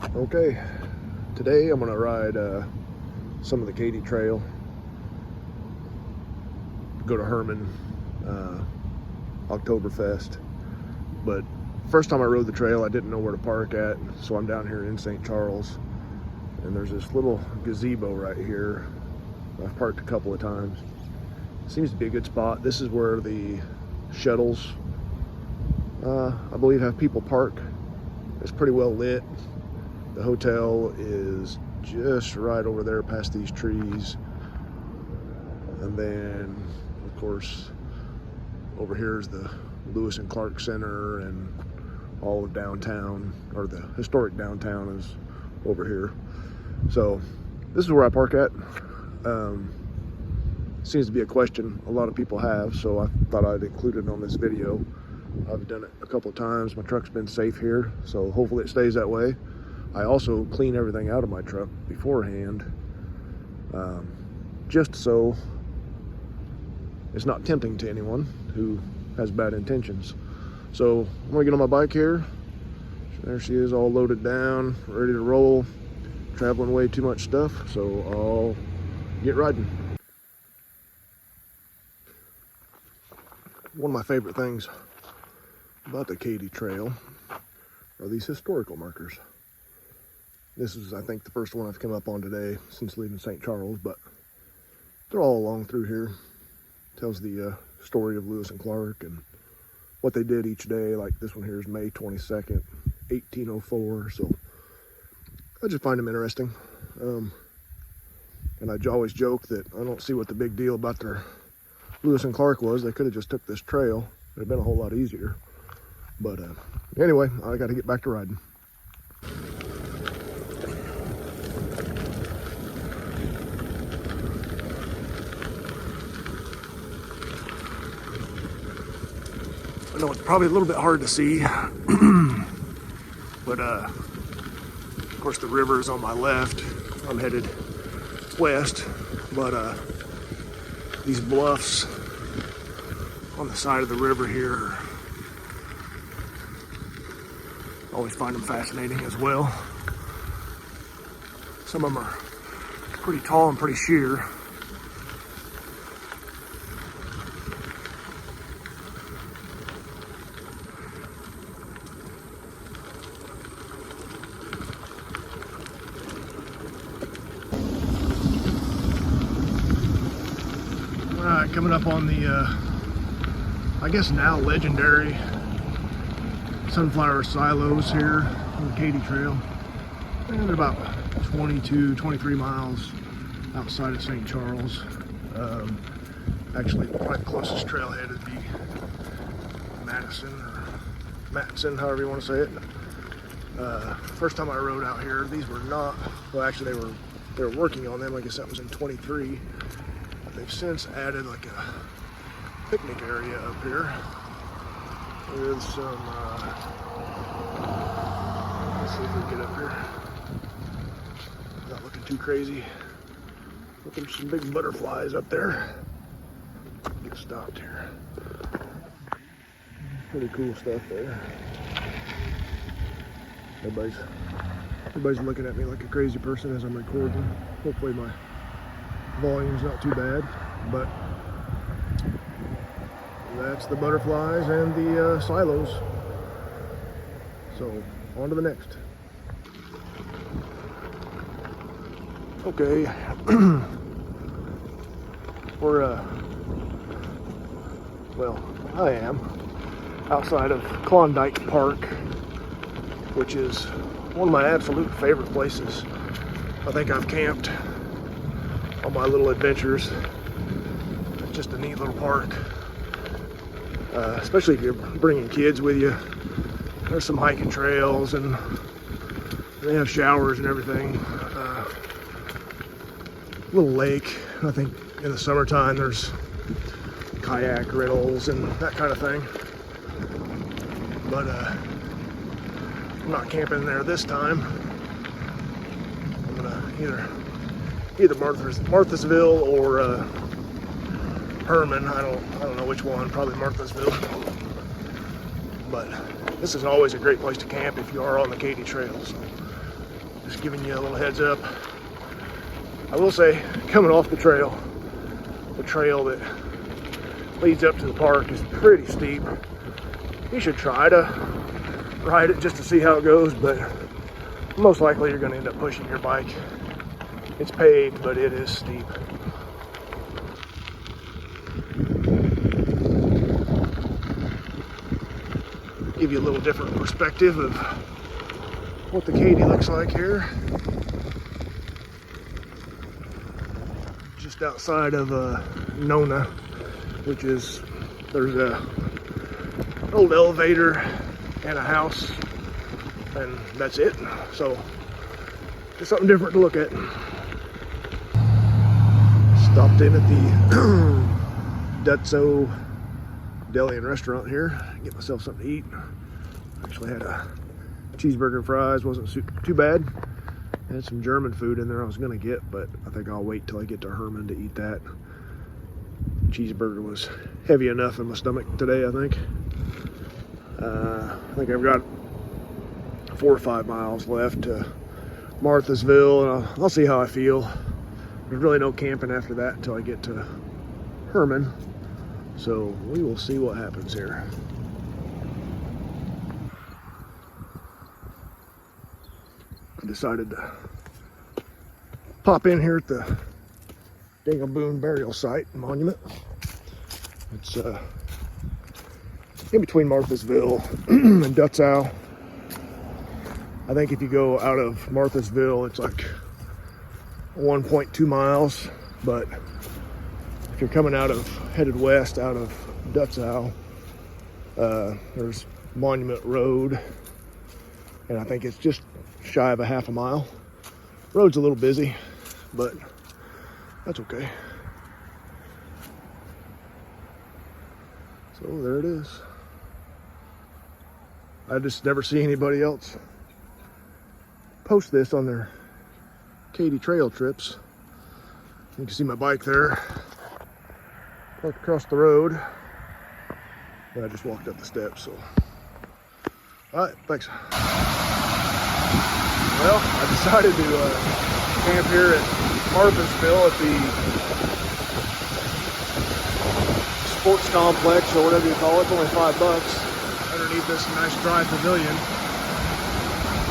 Okay, today I'm gonna ride some of the Katy trail, go to Herman, Oktoberfest. But first time I rode the trail, I didn't know where to park at, so I'm down here in St. Charles, and there's this little gazebo right here. I've parked a couple of times. Seems to be a good spot. This is where the shuttles, I believe, have people park. It's pretty well lit. The hotel is just right over there past these trees. And then, of course, over here is the Lewis and Clark Center, and all of downtown, or the historic downtown, is over here. So this is where I park at. Seems to be a question a lot of people have, so I thought I'd include it on this video. I've done it a couple of times. My truck's been safe here, so hopefully it stays that way. I also clean everything out of my truck beforehand, just so it's not tempting to anyone who has bad intentions. So I'm gonna get on my bike here. There she is, all loaded down, ready to roll. Traveling way too much stuff, so I'll get riding. One of my favorite things about the Katy Trail are these historical markers. This is, I think, the first one I've come up on today since leaving St. Charles, but they're all along through here. Tells the story of Lewis and Clark and what they did each day. Like this one here is May 22nd, 1804. So I just find them interesting. And I always joke that I don't see what the big deal about their Lewis and Clark was. They could have just took this trail. It would have been a whole lot easier. But anyway, I got to get back to riding. I know it's probably a little bit hard to see, but of course the river is on my left. I'm headed west, but these bluffs on the side of the river here, I always find them fascinating as well. Some of them are pretty tall and pretty sheer. Coming up on the, I guess now legendary sunflower silos here on the Katy Trail. And they're about 22, 23 miles outside of St. Charles. Actually, probably the closest trailhead would be Madison or Mattinson, however you want to say it. First time I rode out here, these were not, well, actually they were working on them. I guess that was in 23. They've since added like a picnic area up here with some, let's see if we can get up here. Not looking too crazy. Looking for some big butterflies up there. Get stopped here. Pretty cool stuff there. Everybody's looking at me like a crazy person as I'm recording. Hopefully my volume's not too bad, but that's the butterflies and the silos. So on to the next. Okay, we're well, I am outside of Klondike Park, which is one of my absolute favorite places. I think I've camped on my little adventures. It's just a neat little park, especially if you're bringing kids with you. There's some hiking trails and they have showers and everything. Little lake. I think in the summertime there's kayak rentals and that kind of thing, but I'm not camping there this time. I'm gonna either Marthasville or Herman. I don't know which one. Probably Marthasville. But this is always a great place to camp if you are on the Katy Trail. So Just giving you a little heads up. I will say, coming off the trail that leads up to the park is pretty steep. You should try to ride it just to see how it goes, but most likely you're going to end up pushing your bike. It's paved, but it is steep. Give you a little different perspective of what the Katy looks like here. Just outside of Nona, which is, there's an old elevator and a house, and that's it. So just something different to look at. Stopped in at the Dutzo Deli and Restaurant here, get myself something to eat. Actually had a cheeseburger and fries, wasn't too bad. Had some German food in there I was gonna get, but I think I'll wait till I get to Herman to eat that. Cheeseburger was heavy enough in my stomach today, I think. I think I've got 4 or 5 miles left to Marthasville, and I'll see how I feel. There's really no camping after that until I get to Herman. So we will see what happens here. I decided to pop in here at the Dingleboon Burial Site Monument. It's in between Marthasville and Dutzow. I think if you go out of Marthasville, it's like 1.2 miles, but if you're coming headed west out of Dutzow, there's Monument Road, and I think it's just shy of a half a mile. Road's a little busy, but that's okay. So there it is. I just never see anybody else post this on their Katy trail trips. You can see my bike there, parked across the road, and I just walked up the steps. So, all right, thanks. Well, I decided to camp here at Marthasville at the sports complex, or whatever you call it. It's only $5 underneath this nice dry pavilion.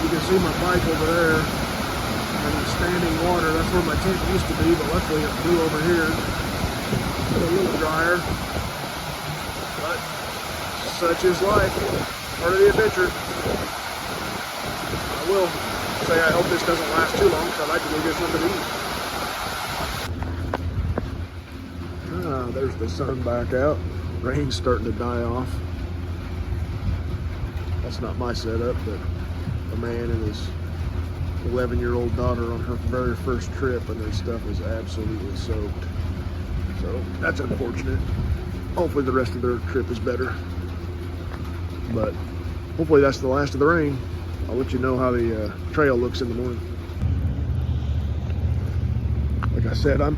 You can see my bike over there in the standing water. That's where my tent used to be, but luckily it blew over here. It's a little drier, but such is life. Part of the adventure. I will say I hope this doesn't last too long, because I'd like to go get something to eat. Ah, there's the sun back out. Rain's starting to die off. That's not my setup, but a man and his 11-year-old daughter on her very first trip, and their stuff is absolutely soaked. So that's unfortunate. Hopefully the rest of their trip is better. But hopefully that's the last of the rain. I'll let you know how the trail looks in the morning. Like I said, I'm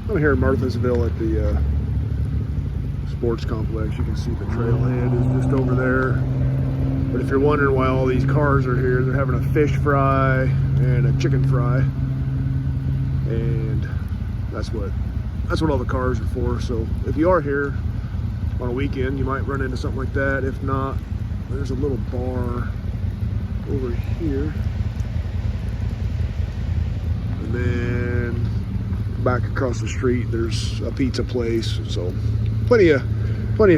here in Marthasville at the sports complex. You can see the trailhead is just over there. But if you're wondering why all these cars are here, they're having a fish fry and a chicken fry, and that's what all the cars are for. So if you are here on a weekend, you might run into something like that. If not, there's a little bar over here, and then back across the street there's a pizza place. So plenty of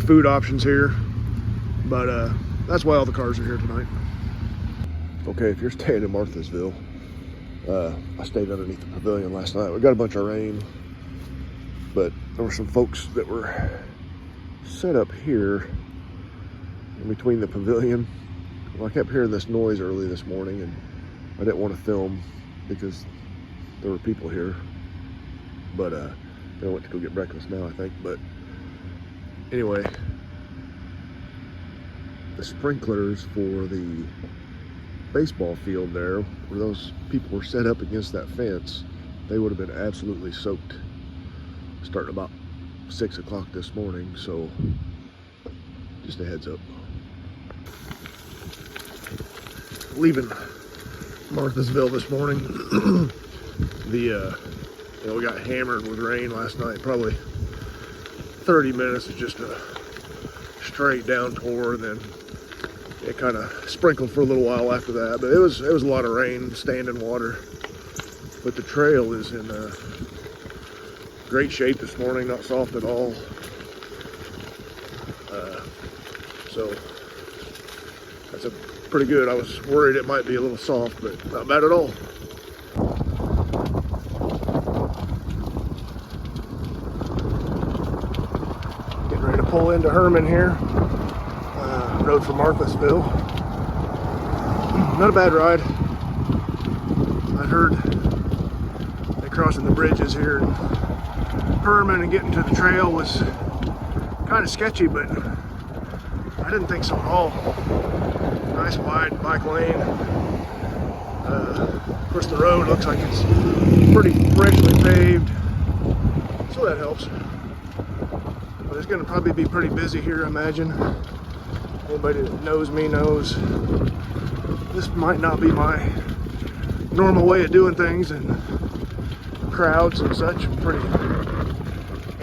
food options here, but that's why all the cars are here tonight. Okay, if you're staying in Marthasville, I stayed underneath the pavilion last night. We got a bunch of rain, but there were some folks that were set up here in between the pavilion. Well, I kept hearing this noise early this morning, and I didn't want to film because there were people here. But they went to go get breakfast now, I think. But anyway, the sprinklers for the baseball field there, where those people were set up against that fence, they would have been absolutely soaked starting about 6 o'clock this morning. So just a heads up. Leaving Marthasville this morning. We got hammered with rain last night. Probably 30 minutes of just a straight downpour, and then it kind of sprinkled for a little while after that. But it was a lot of rain, standing water. But the trail is in great shape this morning, not soft at all. So that's pretty good. I was worried it might be a little soft, but not bad at all. Getting ready to pull into Herman here. Rode from Marthasville. Not a bad ride. I heard that crossing the bridges here in Herman and getting to the trail was kind of sketchy, but I didn't think so at all. Nice wide bike lane. Of course, the road looks like it's pretty freshly paved, so that helps. But it's going to probably be pretty busy here, I imagine. Anybody that knows me knows this might not be my normal way of doing things, and crowds and such. I'm pretty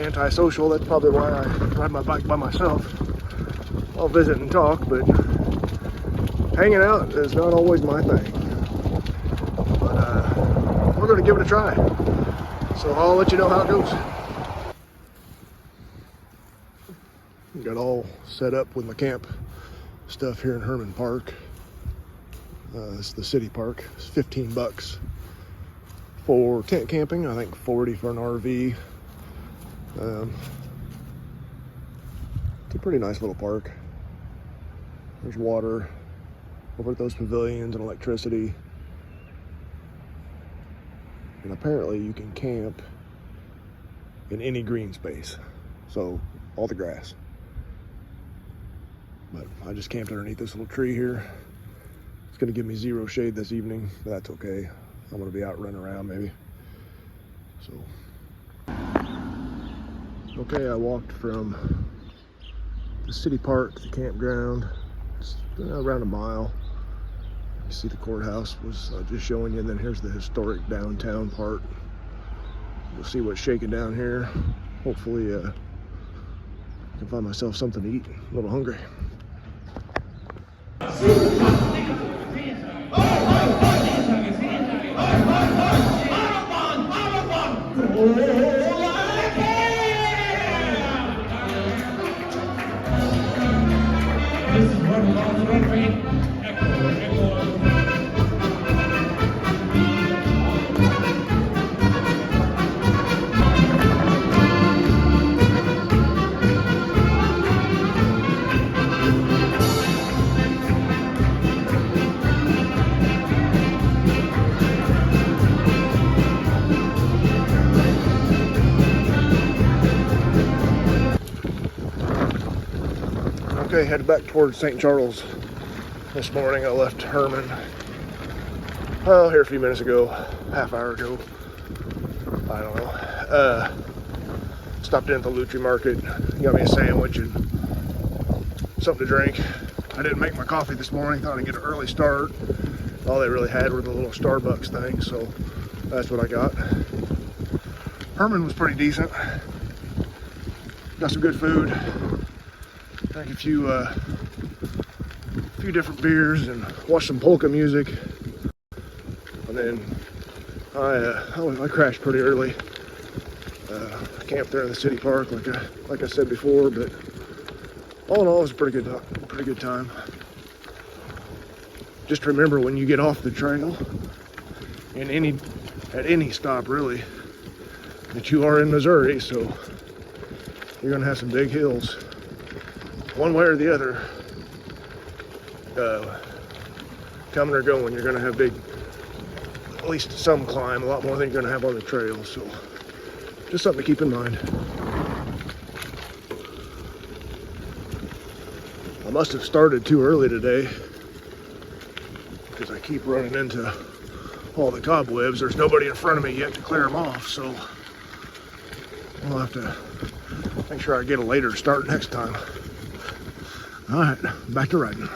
antisocial. That's probably why I ride my bike by myself. I'll visit and talk, but hanging out is not always my thing. But we're going to give it a try. So I'll let you know how it goes. Got all set up with my camp stuff here in Herman Park. It's the city park. It's $15 for tent camping. I think 40 for an RV. It's a pretty nice little park. There's water over at those pavilions and electricity. And apparently you can camp in any green space. So all the grass. But I just camped underneath this little tree here. It's gonna give me zero shade this evening, but that's okay. I'm gonna be out running around maybe. So, okay, I walked from the city park to the campground. It's around a mile. You see the courthouse was just showing you, and then here's the historic downtown part. We'll see what's shaking down here. Hopefully, I can find myself something to eat. A little hungry. Okay, headed back towards St. Charles this morning. I left Herman, well, here a few minutes ago, half hour ago. I don't know. Stopped in at the Lutry Market, got me a sandwich and something to drink. I didn't make my coffee this morning, thought I'd get an early start. All they really had were the little Starbucks thing, so that's what I got. Herman was pretty decent. Got some good food. Drank a few different beers and watched some polka music, and then I crashed pretty early. I camped there in the city park, like I said before. But all in all, it was a pretty good time. Just remember, when you get off the trail, at any stop really, that you are in Missouri, so you're gonna have some big hills. One way or the other, coming or going, you're going to have at least some climb, a lot more than you're going to have on the trail. So just something to keep in mind. I must have started too early today because I keep running into all the cobwebs. There's nobody in front of me yet to clear them off, so I'll have to make sure I get a later start next time. All right, back to riding.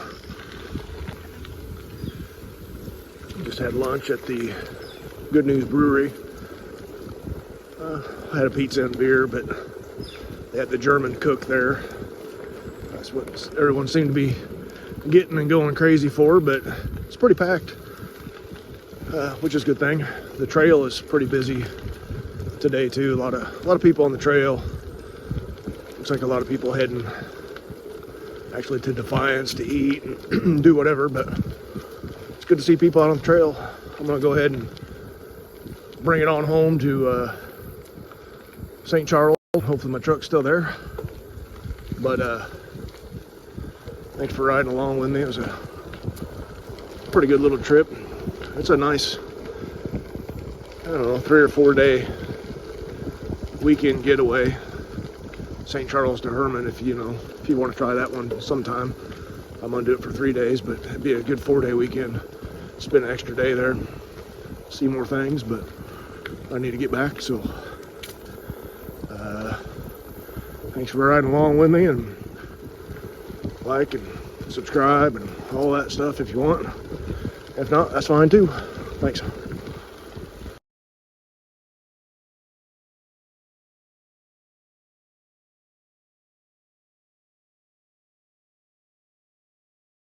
Just had lunch at the Good News Brewery. I had a pizza and beer, but they had the German cook there. That's what everyone seemed to be getting and going crazy for, but it's pretty packed, which is a good thing. The trail is pretty busy today too. A lot of people on the trail. Looks like a lot of people heading actually to Defiance to eat and do whatever, but it's good to see people out on the trail. I'm gonna go ahead and bring it on home to St. Charles. Hopefully my truck's still there. But thanks for riding along with me. It was a pretty good little trip. It's a nice, I don't know, 3 or 4 day weekend getaway. St. Charles to Herman, if you want to try that one sometime. I'm gonna do it for 3 days, but it'd be a good 4-day weekend. Spend an extra day there, see more things, but I need to get back, so thanks for riding along with me, and like and subscribe and all that stuff if you want. If not, that's fine too. Thanks.